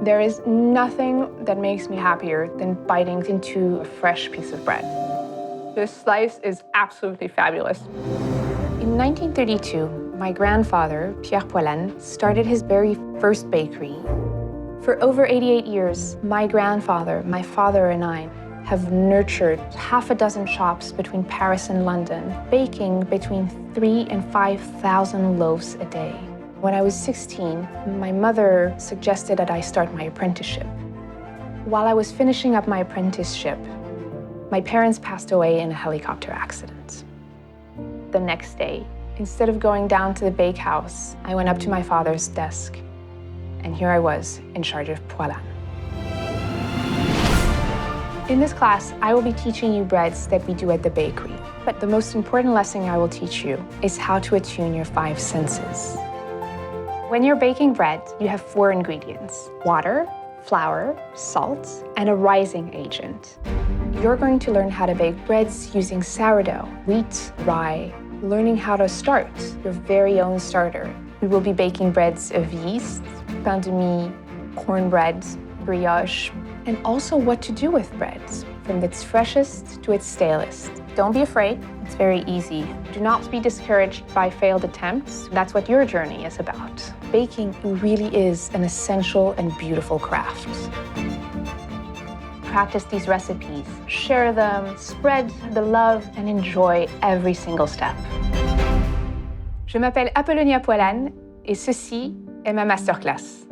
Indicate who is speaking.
Speaker 1: There is nothing that makes me happier than biting into a fresh piece of bread. This slice is absolutely fabulous. In 1932, my grandfather, Pierre Poilane, started his very first bakery. For over 88 years, my grandfather, my father, and I have nurtured half a dozen shops between Paris and London, baking between 3,000 and 5,000 loaves a day. When I was 16, my mother suggested that I start my apprenticeship. While I was finishing up my apprenticeship, my parents passed away in a helicopter accident. The next day, instead of going down to the bakehouse, I went up to my father's desk, and here I was in charge of Poilane. In this class, I will be teaching you breads that we do at the bakery. But the most important lesson I will teach you is how to attune your 5 senses. When you're baking bread, you have 4 ingredients: water, flour, salt, and a rising agent. You're going to learn how to bake breads using sourdough, wheat, rye, learning how to start your very own starter. We will be baking breads of yeast, pain de mie, cornbread, brioche, and also what to do with breads, from its freshest to its stalest. Don't be afraid, it's very easy. Do not be discouraged by failed attempts. That's what your journey is about. Baking really is an essential and beautiful craft. Practice these recipes, share them, spread the love, and enjoy every single step. Je m'appelle Apollonia Poilâne et ceci est ma masterclass.